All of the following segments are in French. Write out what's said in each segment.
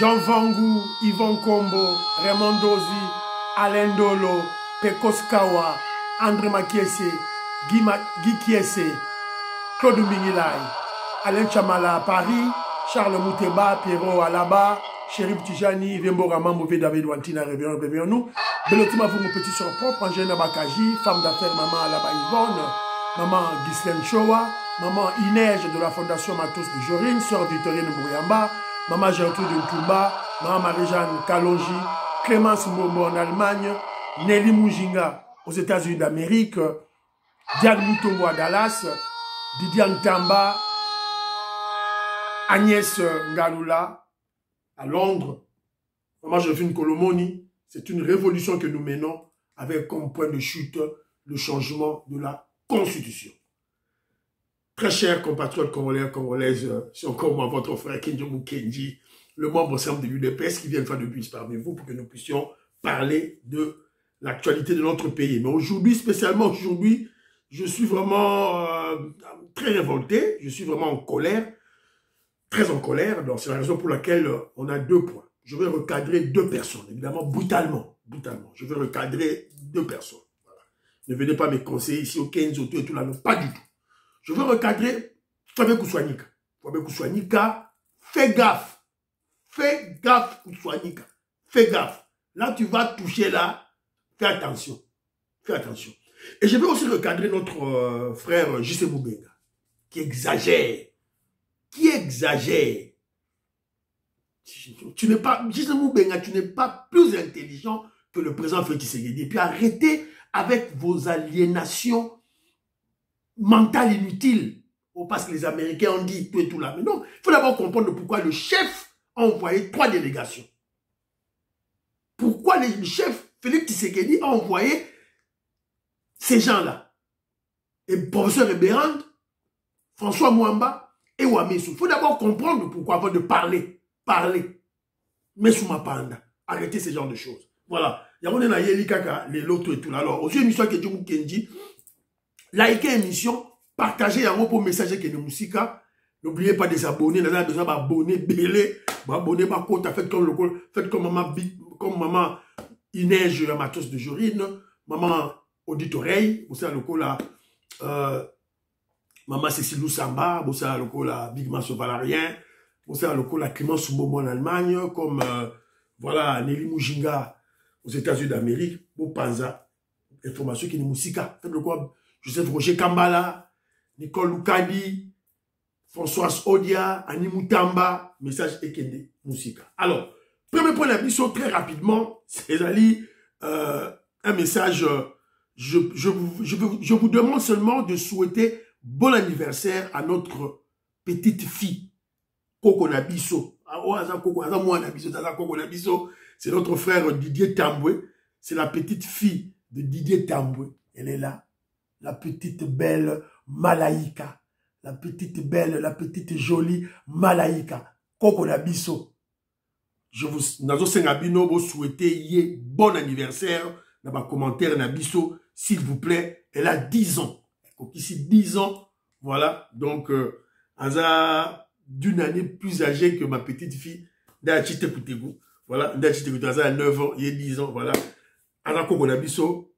Jean Vangou, Yvon Kombo, Raymond Dozi, Alain Dolo, Pekos Kawa, André Makiese, Guy Kiese, Claude Mbingilai, Alain Chamala à Paris, Charles Mouteba, Pierrot Alaba, Chérif Tijani, Vembora Mambouvé, David Wantina, réveillons nous. Belotima vous mon petit soeur propre, Angèle Bakaji, femme d'affaires, maman Alaba Yvonne, maman Ghislaine Chowa, maman Inège de la Fondation Matos de Jorine, sœur Victorine Bouyamba, maman Gertrude Ntumba, maman Marie-Jeanne Kalonji, Clémence Mbombo en Allemagne, Nelly Mujinga aux États-Unis d'Amérique, Diane Moutongo à Dallas, Didier Ntamba, Agnès Ngalula à Londres, maman Joséphine Kolomoni. C'est une révolution que nous menons avec comme point de chute le changement de la Constitution. Très chers compatriotes congolais, congolaises, c'est encore moi, votre frère Kenji Kenji, le membre simple de l'UDPS qui vient de faire de plus parmi vous pour que nous puissions parler de l'actualité de notre pays. Mais aujourd'hui, spécialement aujourd'hui, je suis vraiment très révolté, je suis vraiment en colère, très en colère. Donc c'est la raison pour laquelle on a deux points. Je vais recadrer deux personnes, évidemment, brutalement. Je vais recadrer deux personnes. Voilà. Ne venez pas me conseiller ici au Kenzo et tout là, non, pas du tout. Je veux recadrer Fabien Kouswanika. Fabien Kouswanika, fais gaffe. Fais gaffe, Kouswanika. Fais gaffe. Là, tu vas toucher là. Fais attention. Fais attention. Et je veux aussi recadrer notre frère J.C. Moubenga, qui exagère. Tu n'es pas, J.C. Moubenga, tu n'es pas plus intelligent que le président Félix Tshisekedi. Et puis arrêtez avec vos aliénations mentales inutiles. Oh, parce que les Américains ont dit tout et tout là. Mais non, il faut d'abord comprendre pourquoi le chef a envoyé 3 délégations. Pourquoi le chef Félix Tshisekedi a envoyé ces gens-là. Et professeur Ebérand, François Mwamba et Ouamessou. Il faut d'abord comprendre pourquoi avant de parler. Mais sous ma panda. Arrêtez ce genre de choses. Voilà. Il y a un yeli kaka, les lotos et tout là. Alors, aux émissions que Djumou Kenji, likez l'émission, partagez un mot message que nous Moussika. N'oubliez pas de vous abonner. Vous avez besoin d'abonner, belé, abonner, faites comme maman Inège, la matos de Jorine, maman Auditoreille, vous savez, le coup là, maman Cécile Samba, vous savez, le coup là, Big Masso Valarien, vous savez, le coup là, Clémence Soumomo en Allemagne, comme, voilà, Nelly Mujinga aux États-Unis d'Amérique, vous pensez, information qui est Moussika, faites le quoi, Joseph Roger Kambala, Nicole Loukadi, Françoise Odia, Annie Moutamba, message Ekende Moussika. Alors, premier point d'ambition, très rapidement, c'est un message, je vous demande seulement de souhaiter bon anniversaire à notre petite fille, Koko Nabiso. C'est notre frère Didier Tamboué, c'est la petite fille de Didier Tamboué. Elle est là, la petite belle Malaïka, la petite belle, la petite jolie Malaïka, Koko Nabiso. Je vous souhaiter bon anniversaire dans ma commentaire Nabiso, s'il vous plaît. Elle a 10 ans. Ici 10 ans. Voilà. Donc, d'une année plus âgée que ma petite fille. Voilà. Elle a 9 ans. Il y a 10 ans. Voilà. Nabiso.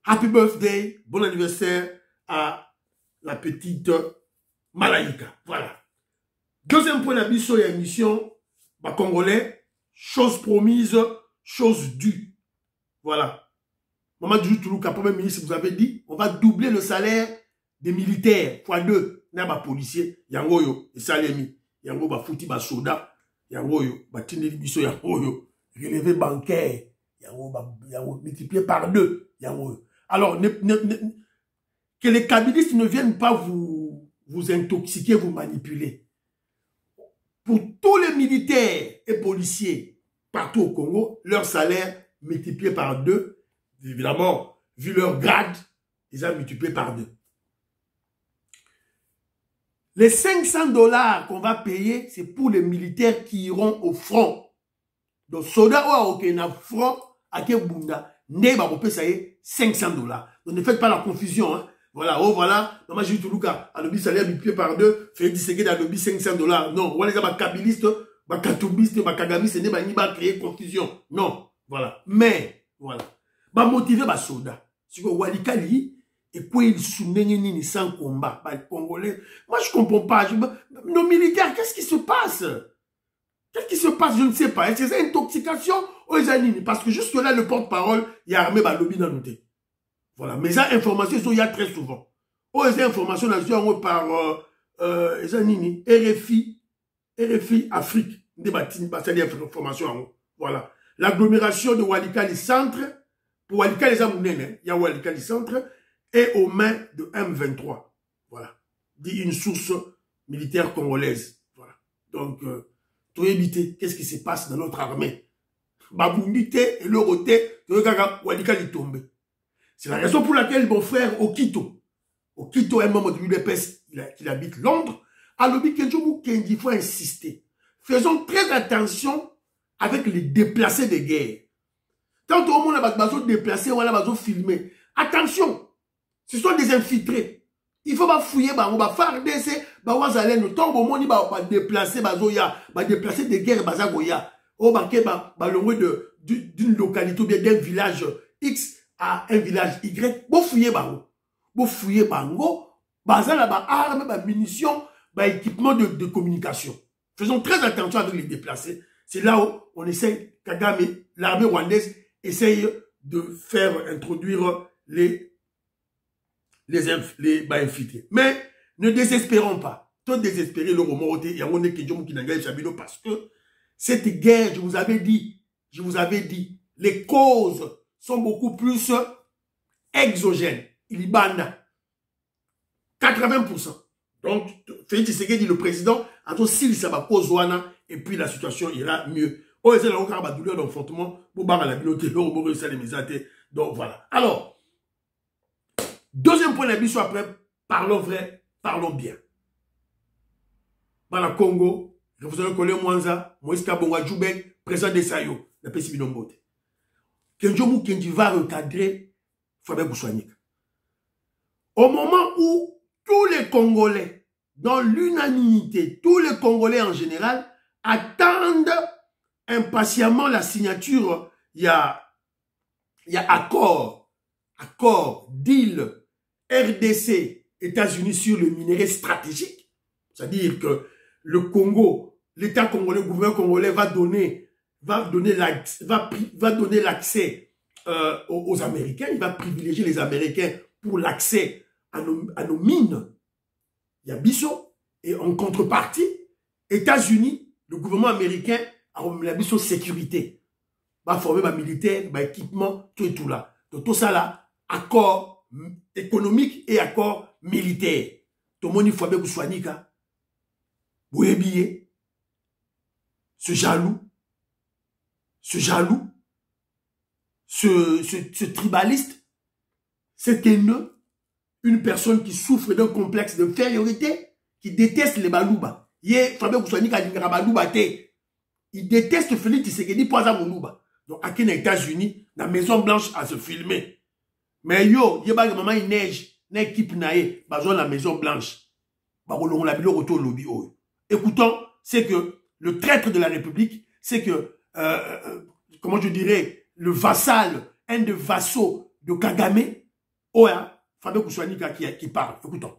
Happy birthday. Bon anniversaire à la petite Malaïka. Voilà. Deuxième point Nabiso et émission. Congolais, chose promise, chose due. Voilà. Maman Djoutoulouka, premier ministre, vous avez dit, on va doubler le salaire des militaires, fois 2. N'a pas policier, yangoyo, et salemi, yango ba fouti ba soda, yangoyo, ba tindeli biso yangoyo, relevé bancaire, yango multiplié par 2, yangoyo. Alors, que les kabylistes ne viennent pas vous intoxiquer, vous manipuler. Pour tous les militaires et policiers partout au Congo, leur salaire multiplié par 2, évidemment, vu leur grade, ils ont multiplié par 2. Les 500 $ qu'on va payer, c'est pour les militaires qui iront au front. Donc, soda ou au front, à Kebunda, ne va pas payer 500 $. Donc, ne faites pas la confusion, hein. Voilà, oh voilà, maman Jitoulouka, Anobi salaire multiplié par 2, Félix Tshisekedi Anobi 500 $. Non, voilà les kabilistes, Bakatoubiste, Bakagami, ce n'est pas ni ba créer confusion. Non, voilà. Mais, voilà. Ba motiver ba soda. Si vous Walikali, et quoi ils soulignent sans combat, les Congolais. Moi, je comprends pas. Nos militaires, qu'est-ce qui se passe? Qu'est-ce qui se passe? Je ne sais pas. Est-ce que c'est intoxication ou est-ce parce que jusque là, le porte-parole, il y a armé ba lobby dans nous. Voilà. Mais ça, information, il y a très souvent. Ou est-ce information par RFI Afrique. Voilà. L'agglomération de Walikali Centre, pour Walikali Zamounene, il y a Walikali Centre, et aux mains de M23. Voilà. Dit une source militaire congolaise. Voilà. Donc, tout éviter, qu'est-ce qui se passe dans notre armée? Baboundité et l'oroté, Walikali tombe. C'est la raison pour laquelle mon frère Okito, un membre de l'UDPS, qui habite Londres, a lobby Kenjomu Kendi, il faut insister. Faisons très attention avec les déplacés de guerre. Tant au monde a besoin de déplacer, on a besoin de filmer. Attention! Ce sont des infiltrés. Il faut pas fouiller, on va faire des nous tombe au monde, va déplacer, déplacer des guerres, au banquet, d'une localité ou bien d'un village X à un village Y. Vous fouillez, vous fouillez, armes, munitions, équipement de communication. Faisons très attention avec les déplacés. C'est là où on essaie, Kagame, l'armée rwandaise, essaye de faire introduire les infiltrés. Mais ne désespérons pas. Tout désespérer le remonter et on est parce que cette guerre, je vous avais dit, les causes sont beaucoup plus exogènes. Il y a 80%. Donc, Félix Tshisekedi, le président, entre s'il ça va cause et puis la situation ira mieux. Oh, c'est là où on a douleur d'enfantement pour barrer la bibliothèque, donc voilà. Alors, deuxième point d'habitude après, parlons vrai, parlons bien. Dans le Congo, je vous ai collé Mwanza, Moïse Kabonga Djoubek, président de Sayo, la PCB Nombote. Kenjomu Kendi va recadrer Fabien Boussouanik. Au moment où tous les Congolais, dans l'unanimité, tous les Congolais en général, attendent impatiemment la signature, il y a accord, deal, RDC, États-Unis sur le minerai stratégique. C'est-à-dire que le Congo, l'État congolais, le gouvernement congolais va donner l'accès aux Américains. Il va privilégier les Américains pour l'accès à nos mines. Il y a Bissot. Et en contrepartie, États-Unis, le gouvernement américain a remis la Bissot sécurité. Va former ma militaire, ma équipement, tout et tout là. Donc tout ça là, accord économique et accord militaire. Tout le monde, il faut bien que vous soignez. Vous habillez. Ce jaloux, ce tribaliste, c'est haineux, une personne qui souffre d'un complexe d'infériorité, qui déteste les balouba. Il déteste Félix Tshisekedi pour ça Moulouba. Donc, à les États-Unis, dans la Maison Blanche, à se filmer. Mais yo, il y a maman il neige, une équipe naïe, dans la Maison Blanche. Écoutons, c'est que le traître de la République, c'est que, comment je dirais, le vassal, un des vassaux de Kagame, Fabien Kousouanika qui parle. Écoutons.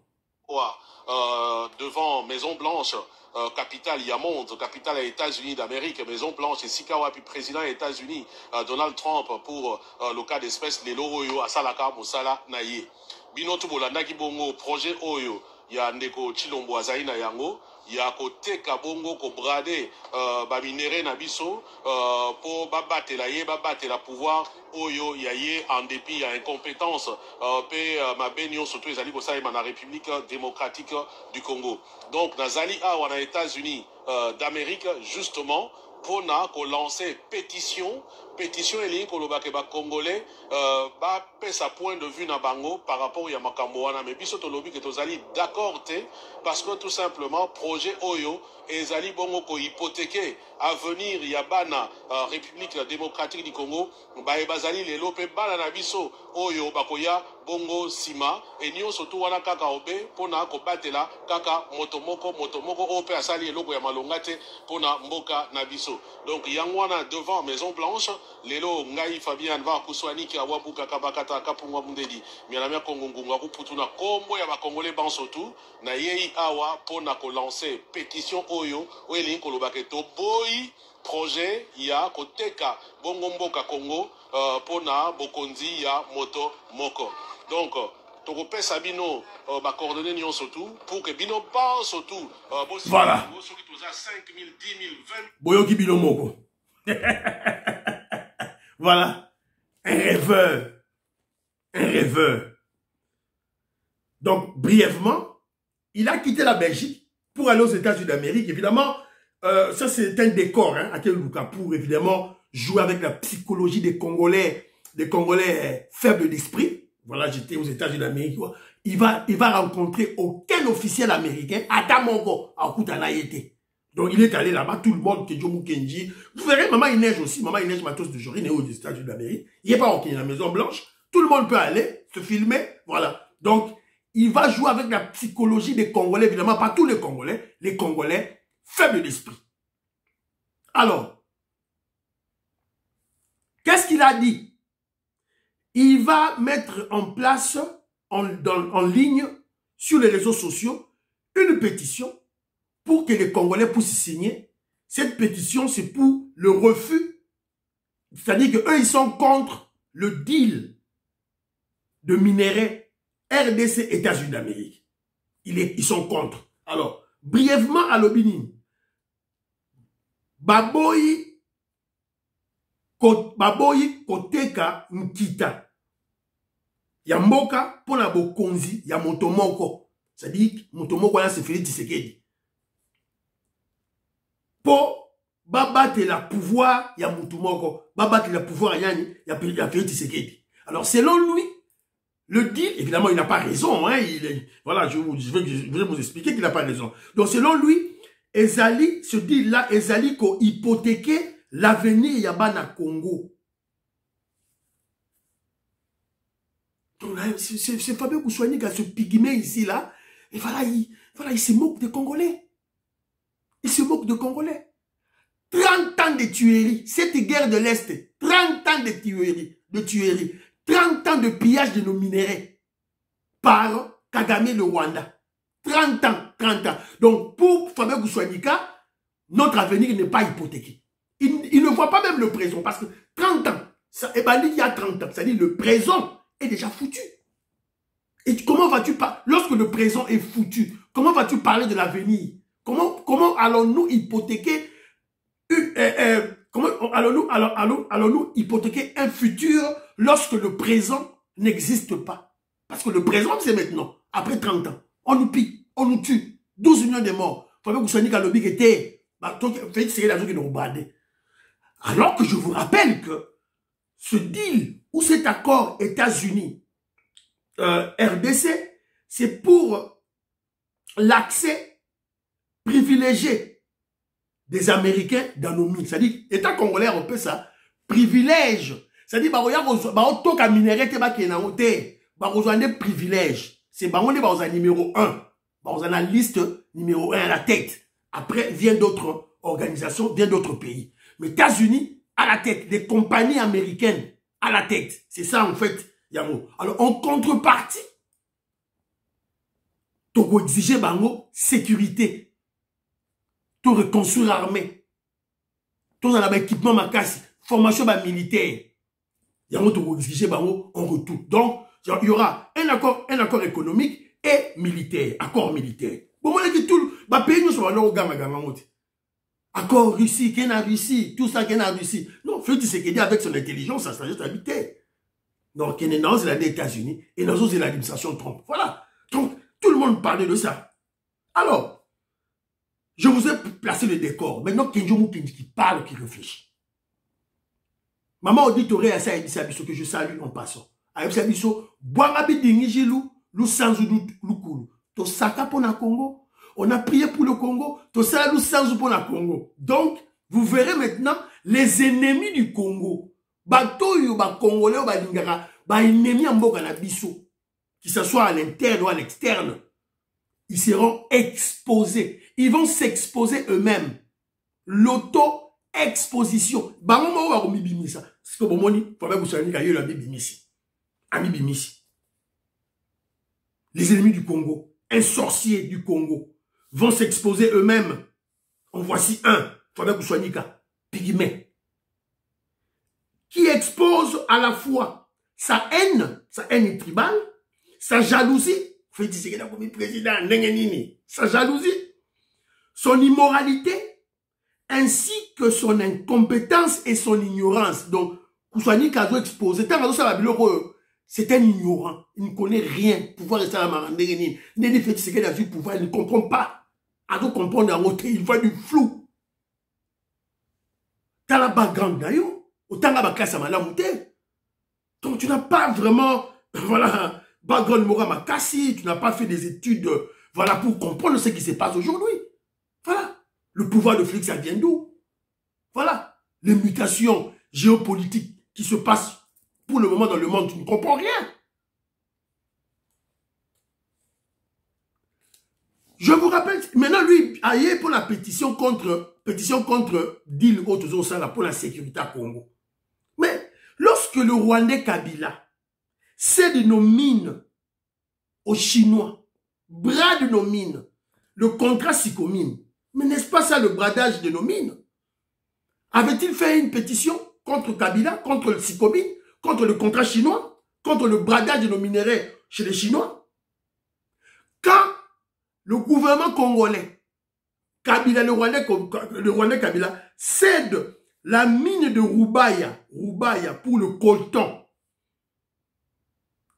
Devant Maison Blanche, capitale Yamond, capitale des États-Unis d'Amérique, Maison Blanche, et Sikawa, puis président des États-Unis, Donald Trump, pour le cas d'espèce, les Loroyo, Asalaka, Moussala, Naye. Binotu Bolandaki Bongo, projet Oyo, ya Ndeko Chilombo Azaïna Yango. Il y a côté Kabongo ko brade ba minéré na biso pour battre la pouvoir oyo yaye en dépit à incompétence ma benyo surtout les alliés ko ça na République démocratique du Congo. Donc nazali a aux États-Unis d'Amérique justement pour lancer pétition et ko lobake ba congolais ba pesa point de vue na bango par rapport à makambo wana mais biso to lobi que tozali d'accord parce que tout simplement projet oyo ezali bongo ko hypothéquer avenir ya bana République démocratique du Congo, bazali lelo pe bana na biso oyo bakoya bongo sima et nyo surtout wana kaka obe pona ko batela kaka motomoko ope asali eloko ya malongate pona mboka na biso. Donc yangwana devant Maison Blanche lelo ngai Fabien va kuswani ki awabuka kabakata kapungwa mundedi miana kongungunga kuputuna kombo ya ba congolais bansotu na yei awa pona ko lancer pétition oyo oeli kolobake to boy projet ya koteka bongo mboka Congo pona bokonzi ya moto moko. Donc tokopesa bino ba coordonnées nyon surtout pour que bino pas surtout voilà 5 000 10 000 20 boyoki bino moko. Voilà un rêveur. Donc brièvement il a quitté la Belgique pour aller aux États-Unis d'Amérique. Évidemment ça c'est un décor à Keluka pour évidemment jouer avec la psychologie des Congolais faibles d'esprit. Voilà, j'étais aux États-Unis d'Amérique. Il va rencontrer aucun officiel américain à Damongo, à Kutanaïté. Donc il est allé là-bas, tout le monde, Kejomu Kenji. Vous verrez, Maman il neige aussi, Maman il neige Matos de jour, il est aux États-Unis d'Amérique. Il n'est pas au la Maison Blanche. Tout le monde peut aller se filmer. Voilà. Donc il va jouer avec la psychologie des Congolais, évidemment pas tous les Congolais faibles d'esprit. Alors, qu'est-ce qu'il a dit? Il va mettre en place, en ligne, sur les réseaux sociaux, une pétition pour que les Congolais puissent signer. Cette pétition, c'est pour le refus. C'est-à-dire qu'eux, ils sont contre le deal de minerais RDC États-Unis d'Amérique. Ils sont contre. Alors, brièvement à l'Obinin, Baboyi koteka mkita ya mboka pona bokonzi ya motomoko. C'est-à-dire motomoko là c'est Félix Tshisekedi. Po babate la pouvoir ya motomoko, babate la pouvoir yani ya Félix Tshisekedi. Alors selon lui, le deal, évidemment il n'a pas raison, hein, voilà, je vais vous expliquer qu'il n'a pas raison. Donc selon lui, Ezali, ce deal-là, Ezali ko hypothéquer l'avenir Yabana Congo. Donc là, c'est Fabien Koussouani qui a ce pygmée ici, là. Et voilà, il se moque des Congolais. Il se moque des Congolais. 30 ans de tueries. Cette guerre de l'Est, 30 ans de tueries. 30 ans de pillage de nos minéraux par Kagame le Rwanda. 30 ans. Donc, pour Fabien Koussouanika, notre avenir n'est pas hypothéqué. Il ne voit pas même le présent, parce que 30 ans, il y a 30 ans, c'est-à-dire le présent est déjà foutu. Et comment vas-tu parler, lorsque le présent est foutu, comment vas-tu parler de l'avenir? Comment allons-nous hypothéquer allons-nous hypothéquer un futur lorsque le présent n'existe pas? Parce que le présent, c'est maintenant, après 30 ans. On nous pille, on nous tue. 12 millions de morts. Fabien Koussouanika lobby était. Alors que je vous rappelle que ce deal ou cet accord États-Unis RDC, c'est pour l'accès privilégié des Américains dans nos mines. C'est-à-dire, État congolais européen, ça, privilège. C'est-à-dire, privilège. C'est numéro 1. On a la liste numéro 1 à la tête. Après, vient d'autres organisations, vient d'autres pays. Mais États-Unis, à la tête. Les compagnies américaines, à la tête. C'est ça, en fait, Yamo. Alors, en contrepartie, tu peux exiger, sécurité. Tu reconstruire l'armée. Tu as un équipement, formation militaire. Yamo, tu peux exiger, en retour. Donc, il y aura un accord économique et militaire, accord militaire. Bon, moi, je dis tout, pays nous sommes au accord Russie, Kenya Russie, tout ça Kenya Russie. Non, Félix Tshisekedi avec son intelligence, sa sagesse habité. Donc, il est dans les États-Unis et dans l'administration Trump. Voilà. Donc, tout le monde parlait de ça. Alors, je vous ai placé le décor. Maintenant, Kenjomu Kenji qui parle, qui réfléchit. Maman auditorie à ça, ce que je salue en passant. Avec ça, biso, boirabi dingijilou, lou sans doute loukulu. To saka pour na Congo. On a prié pour le Congo. To sala lou sans pour na Congo. Donc, vous verrez maintenant les ennemis du Congo. Batoyo, ba Congolais, ba Lingara, ba ennemis en boka na biso, que ce soit à l'interne ou à l'externe, ils seront exposés. Ils vont s'exposer eux-mêmes. L'auto-exposition. Bango ba komibimisa. C'est que bon moni, faut pas vous soigner quand il y a bibimisi. Ami bimisi. Les ennemis du Congo, un sorcier du Congo, vont s'exposer eux-mêmes. En voici un. Faut pas vous soigner quand pygmée, qui expose à la fois sa haine tribale, sa jalousie, sa jalousie, son immoralité, ainsi que son incompétence et son ignorance. Donc, Kousani Kazo exposé, c'est un ignorant, il ne connaît rien, pouvoir rester à la marandérini, il ne comprend pas, à tout comprendre en autre, il voit du flou. T'as la background d'ailleurs, autant la classe à madame. Donc tu n'as pas vraiment, voilà, background moral makasi, tu n'as pas fait des études, voilà, pour comprendre ce qui se passe aujourd'hui. Voilà. Le pouvoir de Félix, ça vient d'où? Voilà. Les mutations géopolitiques qui se passent pour le moment dans le monde, tu ne comprends rien. Je vous rappelle, maintenant lui, aïe pour la pétition contre deal autres ça pour la sécurité à Congo. Mais lorsque le Rwandais Kabila cède nos mines aux Chinois, brade nos mines, le contrat Sicomine, mais n'est-ce pas ça le bradage de nos mines? Avait-il fait une pétition contre Kabila, contre le Sicomine, contre le contrat chinois, contre le bradage de nos minerais chez les Chinois? Quand le gouvernement congolais, Kabila, le Rwandais Kabila, cède la mine de Rubaya pour le coltan.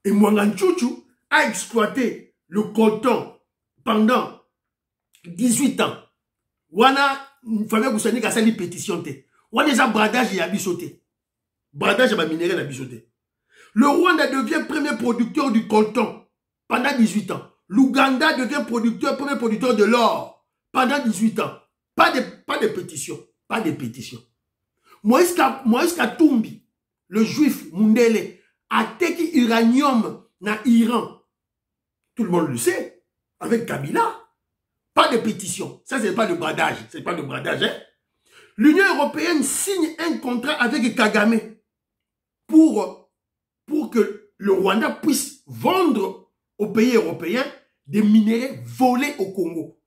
Et Mwanganchouchou a exploité le coltan pendant 18 ans. Wana, une famille qui a sali pétition. Wana déjà bradage et abissoté. Bradage et minerai et abissoté. Le Rwanda devient premier producteur du coltan pendant 18 ans. L'Ouganda devient premier producteur de l'or pendant 18 ans. Pas de pétition. Pas de pétition. Moïse Katumbi, le juif Mundele, a teki uranium dans Iran. Tout le monde le sait. Avec Kabila. Pas de pétition. Ça, c'est pas de bradage. C'est pas de bradage, hein. L'Union européenne signe un contrat avec Kagame pour que le Rwanda puisse vendre aux pays européens des minéraux volés au Congo.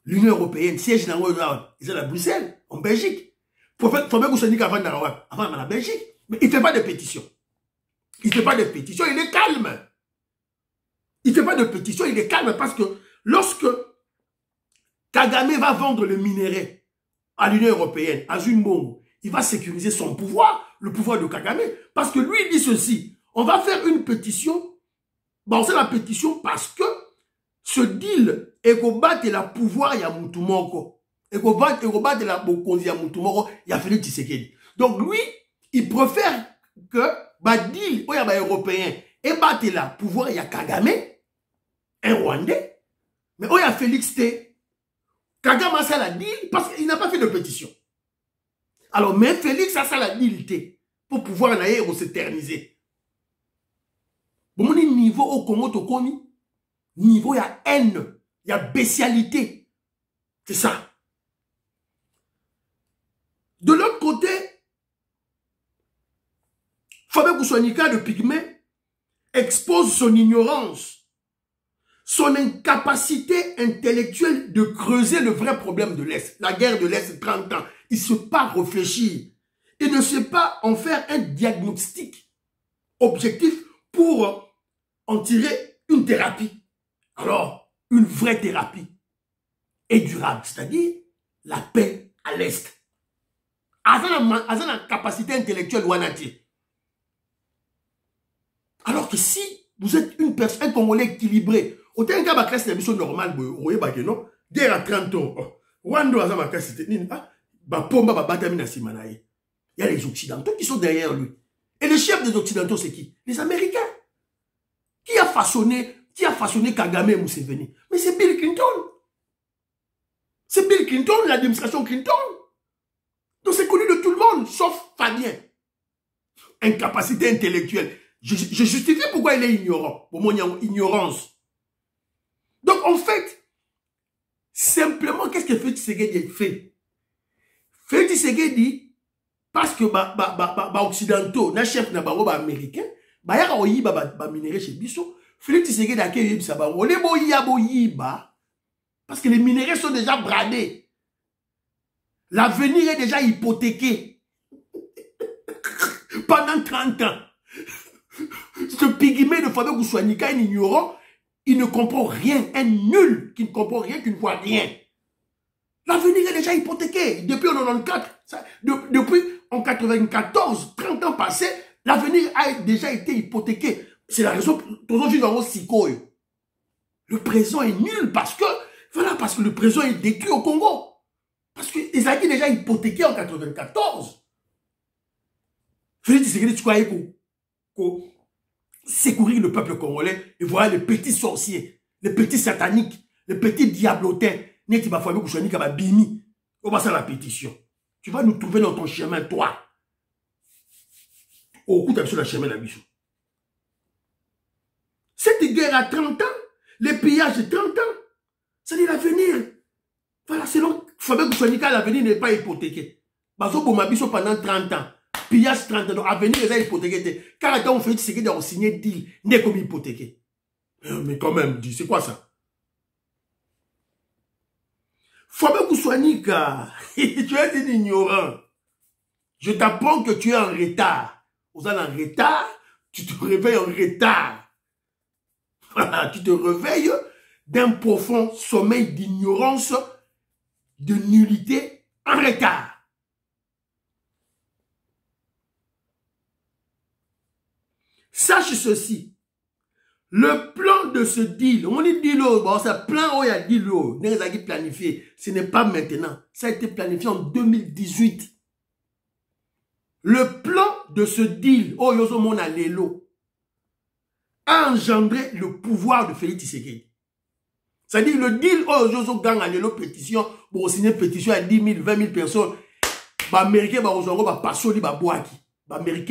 L'Union européenne siège dans la Bruxelles, en Belgique. Il faut bien que vous soyez avant la Belgique. Mais il ne fait pas de pétition. Il ne fait pas de pétition, il est calme. Il ne fait pas de pétition, il est calme parce que lorsque Kagame va vendre le minerai à l'Union européenne, à Zunbongo, il va sécuriser son pouvoir, le pouvoir de Kagame. Parce que lui, il dit ceci, on va faire une pétition. Bon, c'est la pétition parce que ce deal est qu'on batte la pouvoir ya Moutoumoko. Et qu'on batte la bokonzi ya Moutoumoko, ya Félix Tshisekedi. Donc lui, il préfère que bah deal ou ya ba européen et batte la pouvoir ya Kagame, un Rwandais, mais ou ya Félix T. Kagame a ça la deal parce qu'il n'a pas fait de pétition. Alors, mais Félix a ça la deal T pour pouvoir naïe s'éterniser. Bon, niveau au Congo Tokoni, niveau il y a haine, il y a bestialité. C'est ça. De l'autre côté, Fabien Koussanika de Pygmée expose son ignorance, son incapacité intellectuelle de creuser le vrai problème de l'Est. La guerre de l'Est, 30 ans. Il ne sait pas réfléchir. Il ne sait pas en faire un diagnostic objectif pour en tirer une thérapie. Alors, une vraie thérapie est durable, c'est-à-dire la paix à l'Est. À la capacité intellectuelle ouanati. Alors que si vous êtes une personne, un Congolais équilibré, autant qu'à ma classe, c'est une mission normale, vous voyez, non? Guerre à 30 ans, Wando à ma classe, c'était Pomba, Batamina Simanaï. Il y a les Occidentaux qui sont derrière lui. Et le chef des Occidentaux, c'est qui? Les Américains. Qui a façonné Kagame et Museveni? Mais c'est Bill Clinton. C'est Bill Clinton, l'administration Clinton. monde, sauf Fabien. Incapacité intellectuelle. Je justifie pourquoi il est ignorant. Pour mon ignorance. Donc, en fait, simplement, qu'est-ce que Félix Tshisekedi fait? Félix Tshisekedi, parce que occidentaux, na chef na bango américain, yaka oyiba minéraux chez biso, Félix Tshisekedi a kéyib sa bango. Ole boyiba, parce que les minéraux sont déjà bradés. L'avenir est déjà hypothéqué. Pendant 30 ans. Ce pygmée de Fabien Goussouanika, un ignorant, il ne comprend rien, un nul qui ne comprend rien, qui ne voit rien. L'avenir est déjà hypothéqué. Depuis en 94, depuis en 94, 30 ans passés, l'avenir a déjà été hypothéqué. C'est la raison pour laquelle le présent est nul parce que, voilà, parce que le présent est détruit au Congo. Parce qu'ils ont été déjà hypothéqués en 94. Félix Tshisekedi, tu croyais qu'on secourir le peuple congolais et voilà les petits sorciers, les petits sataniques, les petits diablotins, n'est-ce pas famille Kouchani qui va bimi. On va faire la pétition. Tu vas nous trouver dans ton chemin, toi. Au coup, tu as sur le chemin la bichou. Cette guerre à 30 ans, les pillages de 30 ans, c'est l'avenir. Voilà, selon Fabien Kouchanika, l'avenir n'est pas hypothéqué. Bazo Bomabiso pendant 30 ans. Pillage 30 ans, donc l'avenir est hypothéqué. Car quand on fait ce qu'on signé deal, n'est comme hypothéqué. Mais quand même, c'est quoi ça? Fabien Kouchanika, tu es un ignorant. Je t'apprends que tu es en retard. Vous êtes en retard, tu te réveilles en retard. Voilà, tu te réveilles d'un profond sommeil d'ignorance, de nullité, en retard. Sache ceci, le plan de ce deal, on dit deal, bon, c'est plan où il y a deal, planifié, ce n'est pas maintenant, ça a été planifié en 2018. Le plan de ce deal, oh, Yosomon a l'élo, a engendré le pouvoir de Félix Tshisekedi. C'est-à-dire le deal, oh, Yoso gang a l'élo pétition, pour signer pétition à 10 000, 20 000 personnes, les Américains,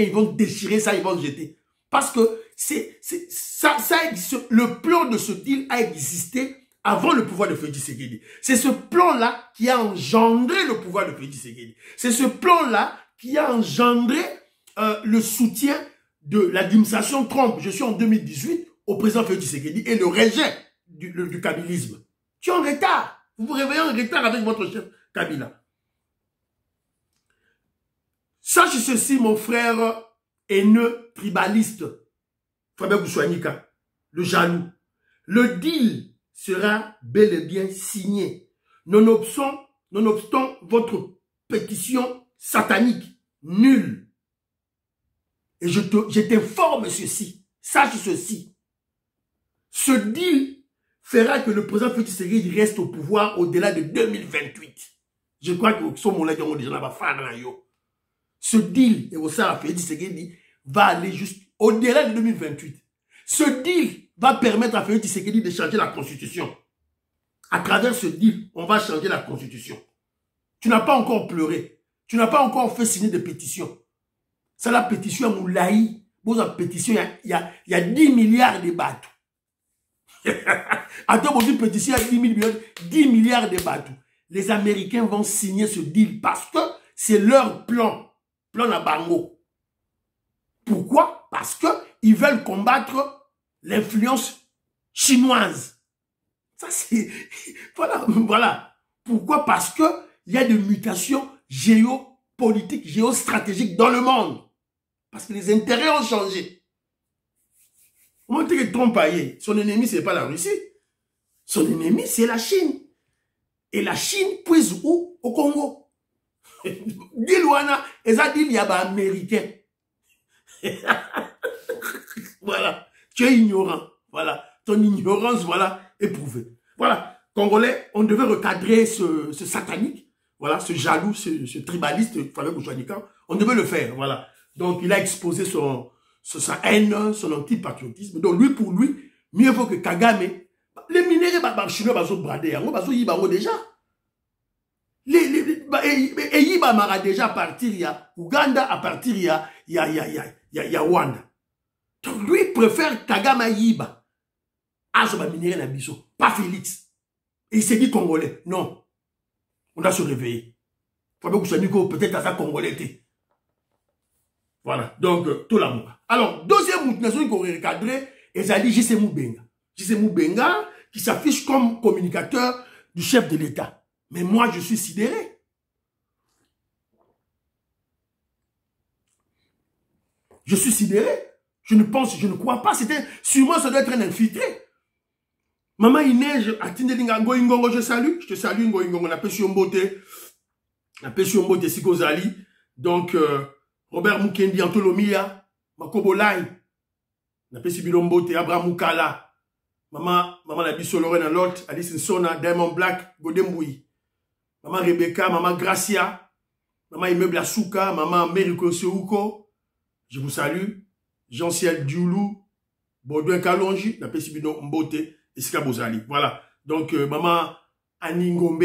ils vont déchirer ça, ils vont jeter. Parce que le plan de ce deal a existé avant le pouvoir de Félix Tshisekedi. C'est ce plan-là qui a engendré le pouvoir de Félix Tshisekedi. C'est ce plan-là qui a engendré le soutien de l'administration Trump. Je suis en 2018 au président Félix Tshisekedi et le rejet du kabylisme. Tu es en retard. Vous vous réveillez en retard avec votre chef Kabila. Sache ceci, mon frère haineux tribaliste, Fabien Kouchanika, le jaloux. Le deal sera bel et bien signé. Nonobstant votre pétition satanique, nulle. Et je t'informe ceci, sache ceci. Ce deal fera que le président Félix Tshisekedi reste au pouvoir au-delà de 2028. Je crois que ce moment-là, on déjà va faire dans yo. Ce deal, et ça a fait Tshisekedi, va aller juste au-delà de 2028. Ce deal va permettre à Félix Tshisekedi de changer la constitution. À travers ce deal, on va changer la constitution. Tu n'as pas encore pleuré. Tu n'as pas encore fait signer de pétition. C'est la pétition à Moulaï. Bon, la pétition, il y a 10 milliards de bateaux. Attends, une pétition à 10 milliards de bateaux. Les Américains vont signer ce deal parce que c'est leur plan. Plan à Bango. Pourquoi? Parce qu'ils veulent combattre l'influence chinoise. Ça, c'est... Voilà. Pourquoi? Parce qu'il y a des mutations géopolitiques, géostratégiques dans le monde. Parce que les intérêts ont changé. Comment est-ce que Trump a eu? Son ennemi, ce n'est pas la Russie. Son ennemi, c'est la Chine. Et la Chine puise où? Au Congo. Dilwana, et ça dit il y a des Américains. Voilà. Tu es ignorant. Voilà. Ton ignorance, voilà, éprouvée. Voilà. Congolais, on devait recadrer ce satanique. Voilà. Ce jaloux, ce tribaliste, Fabien Kouchanika. On devait le faire. Voilà. Donc, il a exposé sa haine, son antipatriotisme. Donc, lui, pour lui, mieux vaut que Kagame. Les minéraux, chinois, ils sont bradés. Ils sont déjà. Et Yiba m'a déjà partir, il y a Ouganda, à partir, il y a Rwanda. Donc lui préfère Kagame Yiba. Azoba minéré na biso, pas Félix. Et il s'est dit Congolais. Non. On doit se réveiller. Il faut que vous soyez peut-être à ça Congolais. Voilà. Donc, tout l'amour. Alors, deuxième multinationale qu'on recadré, Ezali JC Moubenga. JC Moubenga qui s'affiche comme communicateur du chef de l'État. Mais moi, je suis sidéré. Je suis sidéré. Je ne crois pas. C'était, sûrement, ça doit être un infiltré. Maman Inès, Atindelinga Ngoingongo, je salue. Je te salue, Ngoingongo. On appelle sur Mbote. On appelle sur Mbote Sikozali. Donc, Robert Mukendi, Antolomia, Makobo Lai. On appelle sur Bilombote, Abraham Mukala. Maman Nabiso Lorena Lot, Alice Nsona, Diamond Black, Godemboui. Maman Rebecca, Maman Gracia. Maman Immeuble Asuka, Maman Meriko Seuko. Je vous salue. Jean-Ciel Dioulou, Baudouin Kalonji, on appelle sur Mbote. Esika Bozali. Voilà. Donc, maman Annie Ngombe,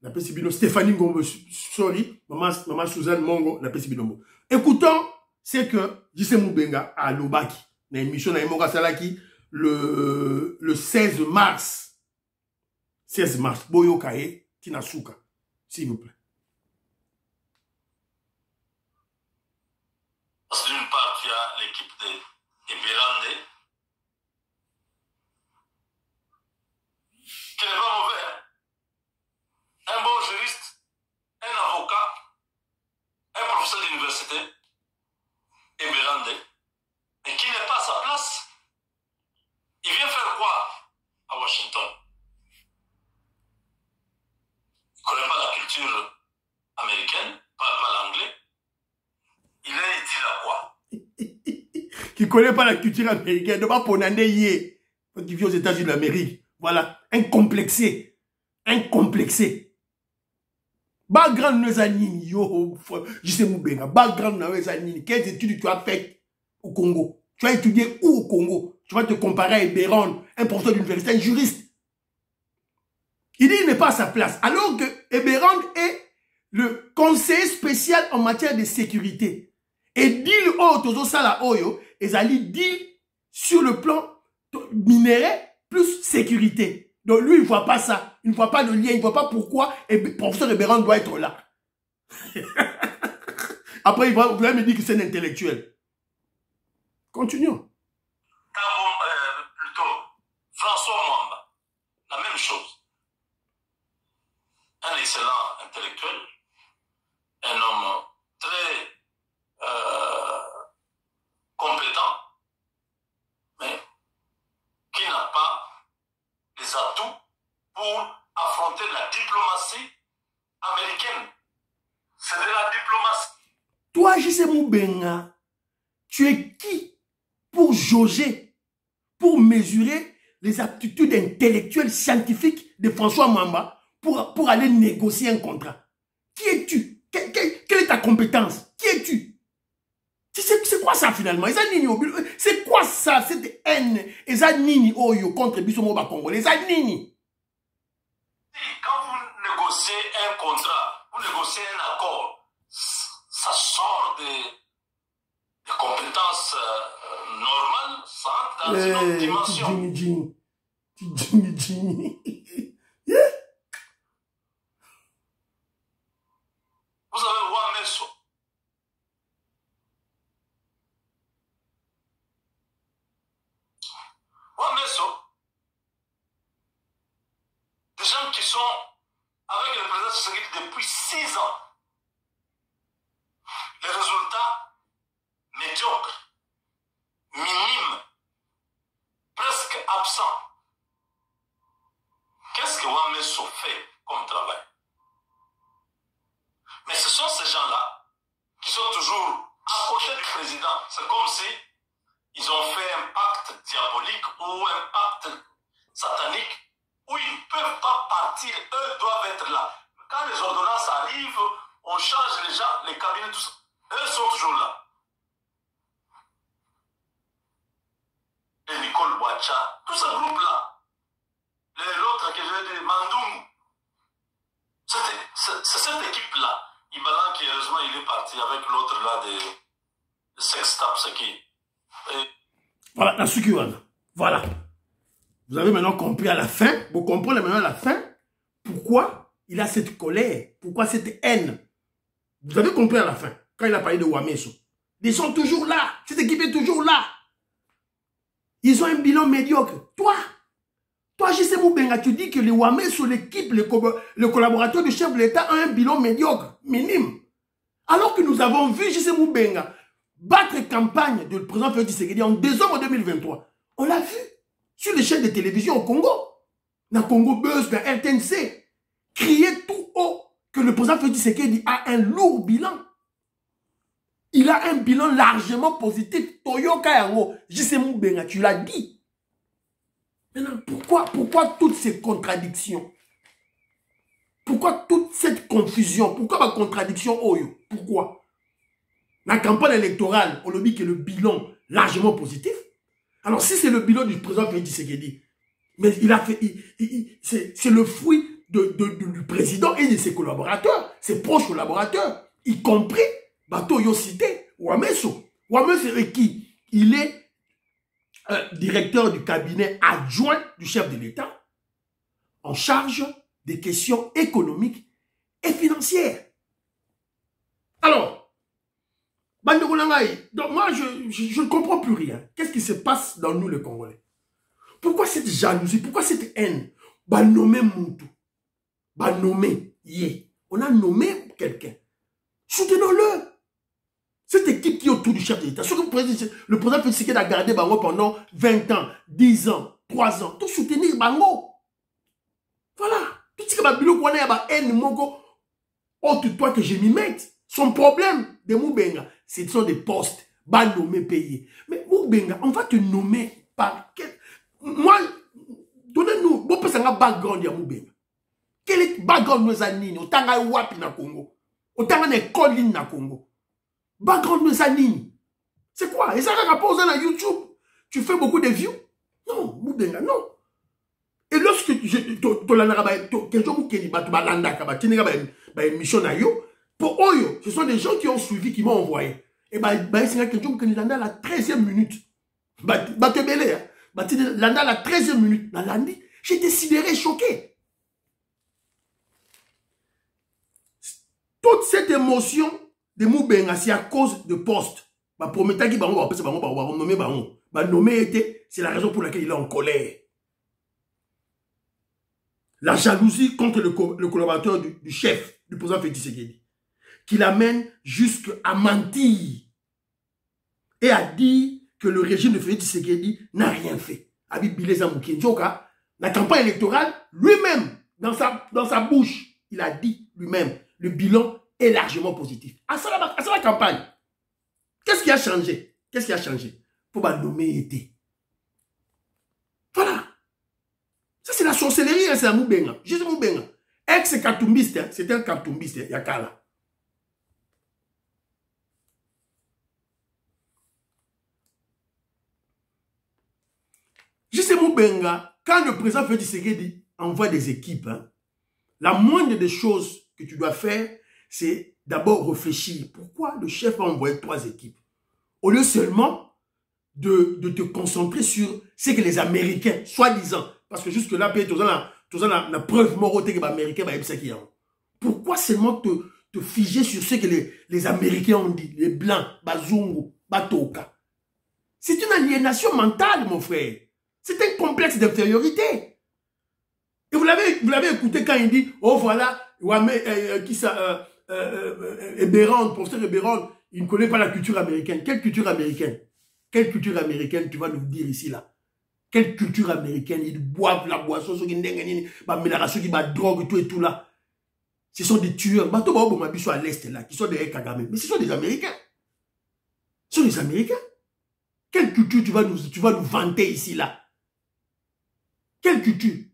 la Pessibino, Stéphanie Ngombe, sorry, maman Suzanne Mongo, la Pessibino. Écoutons, c'est que Jissé Moubenga à Lobaki, dans l'émission de Moga Salaki, le 16 mars. 16 mars. Boyo Kaye, Tinasuka. S'il vous plaît. D'une part, il y a l'équipe de Eberande, qui n'est pas mauvais. Un bon juriste, un avocat, un professeur d'université, Eberande, et qui n'est pas à sa place. Il vient faire quoi à Washington? Il ne connaît pas la culture américaine, parle pas l'anglais. Il est utile à quoi? Qui ne connaît pas la culture américaine, ne pas ponandé yé. Quand il vit aux États-Unis d'Amérique. Voilà, incomplexé. Incomplexé. Background Nezanini, yo, Jissé Moubenga, background Nezanini, quelles études tu as faites au Congo? Tu as étudié où au Congo? Tu vas te comparer à Eberand, un professeur d'université, un juriste. Il dit qu'il n'est pas à sa place, alors que Eberand est le conseiller spécial en matière de sécurité. Et deal oh, tozo sala oyo, ezali deal sur le plan minéraire, plus sécurité. Donc lui, il ne voit pas ça. Il ne voit pas le lien. Il ne voit pas pourquoi le professeur Eberand doit être là. Après, vous allez me dire que c'est un intellectuel. Continuons. Plutôt, François Mwamba, la même chose. Un excellent intellectuel, un homme très compétent, mais qui n'a pas les atouts pour affronter la diplomatie américaine. C'est de la diplomatie. Toi, Jissé Moubenga, tu es qui pour jauger, pour mesurer les aptitudes intellectuelles, scientifiques de François Mwamba pour aller négocier un contrat? Qui es-tu? Quelle est ta compétence? Qui es-tu? C'est quoi ça finalement? C'est quoi ça, cette haine? Nini Oyo contre Bissomoba Congolais? Nini? Quand vous négociez un contrat, vous négociez un accord, ça sort des compétences normales, ça entre dans une autre dimension. Vous avez Wameso. Wameso, des gens qui sont avec le président Tshisekedi depuis 6 ans. Les résultats médiocres, minimes, presque absents. Qu'est-ce que Wameso fait comme travail? Mais ce sont ces gens-là qui sont toujours à côté du président. C'est comme si ils ont fait un pacte diabolique ou un pacte satanique où ils ne peuvent pas partir. Eux doivent être là. Quand les ordonnances arrivent, on change les gens, les cabinets, tout ça. Eux sont toujours là. Et Nicole Boacha, tout ce groupe-là, l'autre que j'ai dit, Mandung, c'est cette équipe il est parti avec l'autre là de Sextap, c'est qui? Voilà, la Sukiwana. Voilà. Vous avez maintenant compris à la fin, vous comprenez maintenant à la fin, pourquoi il a cette colère, pourquoi cette haine. Vous avez compris à la fin, quand il a parlé de Wameso. Ils sont toujours là, cette équipe est toujours là. Ils ont un bilan médiocre. Toi, J.C. Moubenga, tu dis que les Wameso, l'équipe, le collaborateur du chef de l'État ont un bilan médiocre, minime. Alors que nous avons vu J.C. Moubenga battre campagne du président Félix Tshisekedi en décembre 2023. On l'a vu sur les chaînes de télévision au Congo. Dans Congo Buzz, dans RTNC. Crier tout haut que le président Félix Tshisekedi a un lourd bilan. Il a un bilan largement positif. Toyoka Yango, J.C. Moubenga, tu l'as dit. Maintenant, pourquoi toutes ces contradictions? Pourquoi toute cette confusion? Pourquoi ma contradiction Oyo? Pourquoi? La campagne électorale, on le dit que le bilan largement positif. Alors si c'est le bilan du président Félix Tshisekedi, mais il a fait, c'est le fruit du président et de ses collaborateurs, ses proches collaborateurs, y compris Bato Yosité, Wameso. Wameso est qui? Il est directeur du cabinet adjoint du chef de l'État en charge des questions économiques et financières. Alors, donc moi, je ne comprends plus rien. Qu'est-ce qui se passe dans nous, les Congolais? Pourquoi cette jalousie? Pourquoi cette haine? Nommer Moutou. Nommer Yé. On a nommé quelqu'un. Soutenons-le. Cette équipe qui est autour du chef de l'État. Le président Félix Tshisekedi a gardé Bango pendant 20 ans, 10 ans, 3 ans. Tout soutenir Bango. Voilà. Tout ce que Babilo connaît, il y a haine, Mongo. Oh, toi que je m'y mette. Son problème de Moubenga, ce sont des postes, nommés, payés. Mais Moubenga, on va te nommer par quel... Moi, donnez-nous, vous pensez à un background de Moubenga. Quel est le background de Zanini? Autant de Wapi na Congo. Autant de école na Congo. Background de Zanini. C'est quoi? Et ça a rapport à YouTube. Tu fais beaucoup de views? Non, Moubenga, non. Et lorsque pour Oyo, ce sont des gens qui ont suivi, qui m'ont envoyé. Et c'est quelqu'un qui l'a à la 13e minute. Landa à la 13e minute. J'étais sidéré, choqué. Toute cette émotion de Moubenga, c'est à cause de poste. C'est la raison pour laquelle il est en colère. La jalousie contre le collaborateur du chef, du président Félix Tshisekedi, qui l'amène jusqu'à mentir et à dire que le régime de Félix Tshisekedi n'a rien fait. Habib Bileza Moukenjoka, la campagne électorale, lui-même, dans sa bouche, il a dit lui-même, le bilan est largement positif. À ça la campagne. Qu'est-ce qui a changé? Qu'est-ce qui a changé? Pour nommer été. Voilà. Ça, c'est la sorcellerie, hein, c'est la Moubenga. Juste Moubenga. Ex-cartoumbiste, hein, c'est un cartoumbiste, hein, Yakala. Juste Moubenga, quand le président Félix Tshisekedi envoie des équipes, hein, la moindre des choses que tu dois faire, c'est d'abord réfléchir. Pourquoi le chef a envoyé 3 équipes? Au lieu seulement de te concentrer sur ce que les Américains, soi-disant, parce que jusque-là, tu as la preuve morale que les Américains vont. Pourquoi seulement te figer sur ce que les Américains ont dit, les Blancs, Bazungu, Batoka? C'est une aliénation mentale, mon frère. C'est un complexe d'infériorité. Et vous l'avez écouté quand il dit, oh voilà, Eberron, professeur Eberron, il ne connaît pas la culture américaine. Quelle culture américaine? Quelle culture américaine tu vas nous dire ici là? Quelle culture américaine? Ils boivent la boisson, ceux qui drogue, tout et tout là. Ce sont des tueurs. Sont à l'est là, qui sont des Kagame. Mais ce sont des Américains. Ce sont des Américains. Quelle culture tu vas nous vanter ici là? Quelle culture?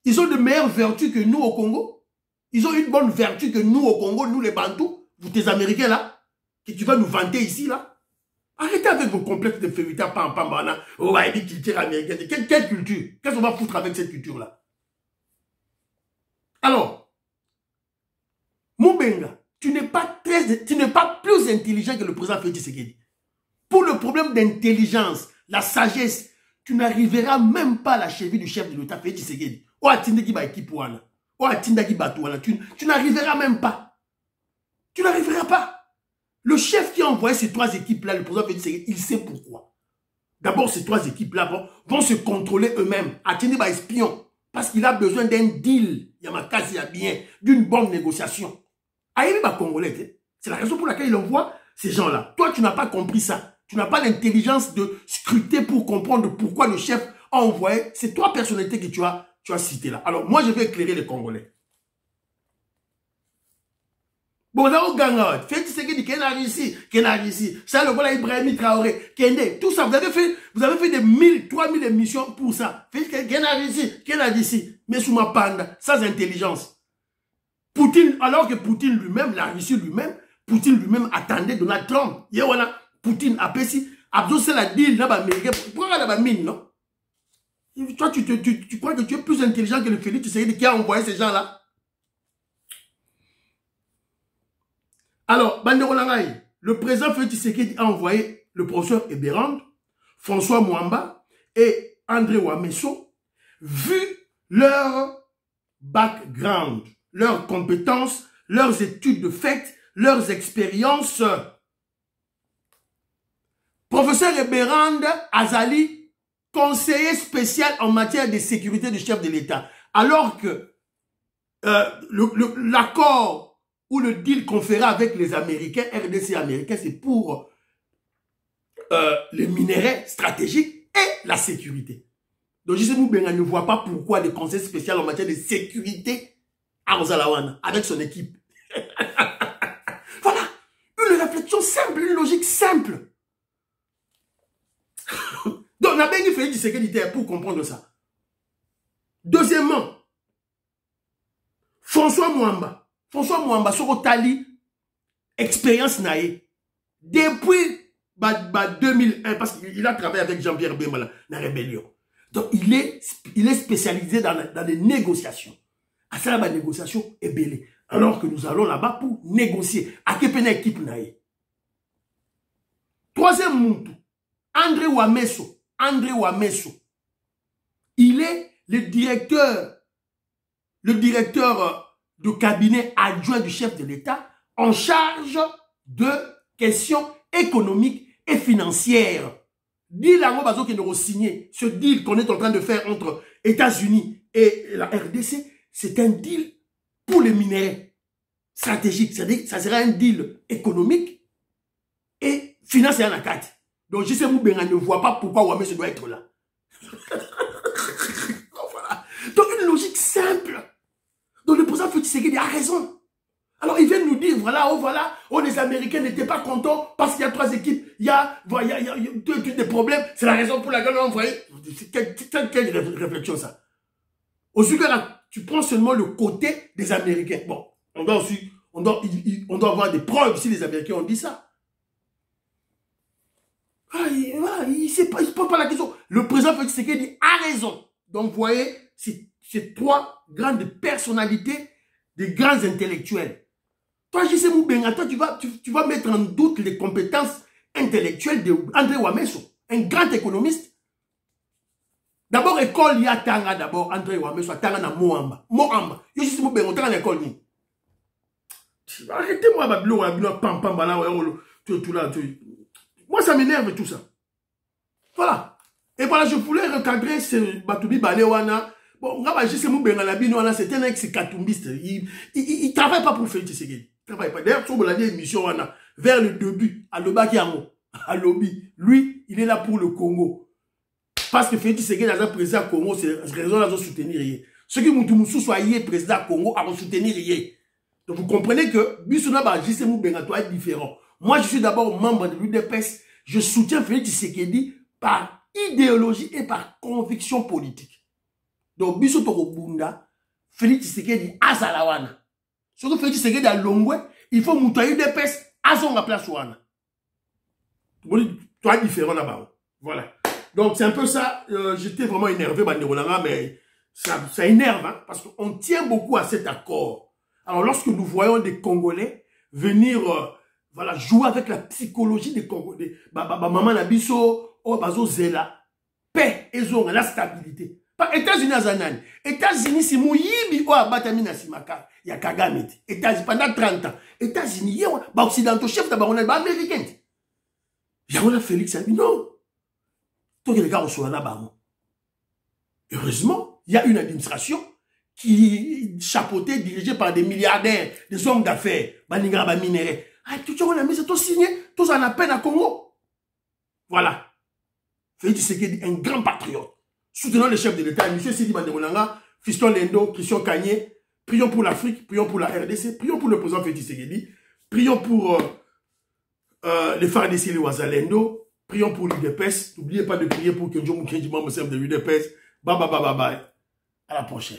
Ils ont de meilleures vertus que nous au Congo. Ils ont une bonne vertu que nous au Congo, nous les Bantous, vous tes Américains là, que tu vas nous vanter ici là. Arrêtez avec vos complexes de féminité, on va dire culture américaine. Quelle culture? Qu'est-ce qu'on va foutre avec cette culture-là? Alors, Moubenga, tu n'es pas plus intelligent que le président Félix Tshisekedi. Pour le problème d'intelligence, la sagesse, tu n'arriveras même pas à la cheville du chef de l'État, Félix Tshisekedi. Tu n'arriveras même pas. Tu n'arriveras pas. Le chef qui a envoyé ces 3 équipes-là, le président Félix Tshisekedi, il sait pourquoi. D'abord, ces 3 équipes-là vont se contrôler eux-mêmes. Atteindre par espion. Parce qu'il a besoin d'un deal. Yamakasi a bien. D'une bonne négociation. Aïe, Congolais. C'est la raison pour laquelle il envoie ces gens-là. Toi, tu n'as pas compris ça. Tu n'as pas l'intelligence de scruter pour comprendre pourquoi le chef a envoyé ces 3 personnalités que tu as citées là. Alors, moi, je vais éclairer les Congolais. Bon, là, au Ganga, Félix Tshisekedi, qui est ici, ça, le voilà Ibrahim Traoré, Kende, tout ça, vous avez fait des 1000, 3000 émissions pour ça. Félix Tshisekedi, qui est ici, mais sous ma panda, sans intelligence. Poutine, alors que Poutine lui-même, la Russie lui-même, Poutine lui-même attendait Donald Trump. Et voilà, Poutine a pessi, Abdou c'est la deal, là-bas, américain. Pourquoi là-bas, mine, non? Toi, tu crois que tu es plus intelligent que le Félix Tshisekedi qui a envoyé ces gens-là? Alors, le président Félix Tshisekedi a envoyé le professeur Eberand, François Mwamba et André Wameso, vu leur background, leurs compétences, leurs études de fait, leurs expériences. Professeur Eberand Azali, conseiller spécial en matière de sécurité du chef de l'État, alors que l'accord ou le deal qu'on fera avec les Américains, RDC américains, c'est pour les minéraux stratégiques et la sécurité. Donc, Gisèle Benga ne voit pas pourquoi le conseil spécial en matière de sécurité à Rosalawana, avec son équipe. Voilà, une réflexion simple, une logique simple. Donc, on a bien fait du sécurité pour comprendre ça. Deuxièmement, François Mwamba, Sokotali, expérience naïe. Depuis 2001, parce qu'il a travaillé avec Jean-Pierre Bemba, la rébellion. Donc, il est spécialisé dans les négociations. À ça, la négociation est belle. Alors que nous allons là-bas pour négocier. À quelle peine équipe naïe. Troisième monde, André Wameso. Il est le directeur de cabinet adjoint du chef de l'État en charge de questions économiques et financières. Deal ce deal qu'on est en train de faire entre États-Unis et la RDC, c'est un deal pour les minéraux stratégiques. C'est-à-dire ça sera un deal économique et financier à la carte. Donc, Gisèle Moubenga ne voit pas pourquoi Wameso doit être là. Voilà. Donc, une logique simple. Donc, le président Félix Tshisekedi a raison. Alors, il vient nous dire, voilà, les Américains n'étaient pas contents parce qu'il y a 3 équipes, il y a des problèmes. C'est la raison pour laquelle on a envoyé. Quelle réflexion, ça? Aussi que là, tu prends seulement le côté des Américains. Bon, on doit avoir des preuves si les Américains ont dit ça. Il ne se pose pas la question. Le président Félix Tshisekedi a raison. Donc, vous voyez, c'est 3 grandes personnalités, des grands intellectuels. Toi, Gisèle Moubenga, toi, tu vas mettre en doute les compétences intellectuelles d'André Wameso, un grand économiste. D'abord, école, il y a Tanga, d'abord, André Wameso, Tanga na Moamba. Gisèle Moubenga, Tanga na école. Arrêtez-moi, moi, ça m'énerve tout ça. Voilà. Et voilà, je voulais recadrer ce Batoubi Balewana. Bon, Gisèle Moubenga, c'est un ex-katumbiste. Il ne travaille pas pour Félix Tshisekedi. Il ne travaille pas. D'ailleurs, sur la émission, vers le début, à Lobakiamo, à Lobby, lui, il est là pour le Congo. Parce que Félix Tshisekedi, dans un président Congo, c'est raison de soutenir. Ceux qui Moutoumoussou soit président Congo, à soutenir. Donc, vous comprenez que Bissona, Gisèle Moubenga doit être différent. Moi, je suis d'abord membre de l'UDPS. Je soutiens Félix Tshisekedi par idéologie et par conviction politique. Donc, Bissou Torobunda, Félix Tshisekedi à Salawana. Surtout Félix Tshisekedi à Longwe, il faut monter l'UDPS à son place Wana. Toi, différent là-bas. Voilà. Donc, c'est un peu ça. J'étais vraiment énervé, mais ça énerve, hein, parce qu'on tient beaucoup à cet accord. Alors, lorsque nous voyons des Congolais venir voilà, jouer avec la psychologie des Congolais. Maman Nabiso, oh, bazo zela, paix, et la stabilité. États-Unis azanani. États-Unis, c'est Mouyibi ou Abatami Nasimaka. Il y a Kagame. États-Unis, pendant 30 ans. États-Unis, il y a Occidentaux, chef d'Abaronel, américain. Il y a Félix, il a dit non. Tous les gars, on soit là-bas. Heureusement, il y a une administration qui est chapeautée, dirigée par des milliardaires, des hommes d'affaires, Baningra, minéraux. Ah, tout le monde a mis, c'est tout signé, tous en appel à Congo. Voilà. Félix Tshisekedi, un grand patriote. Soutenant le chef de l'État, M. Sidi Bandemonanga, Fiston Lendo, Christian Kanye, prions pour l'Afrique, prions pour la RDC, prions pour le président Félix Tshisekedi, prions pour les FARDC et les Ouazalendo, prions pour l'UDPS. N'oubliez pas de prier pour que John Moukenji, membre de l'UDPS. Bye bye bye bye bye. À la prochaine.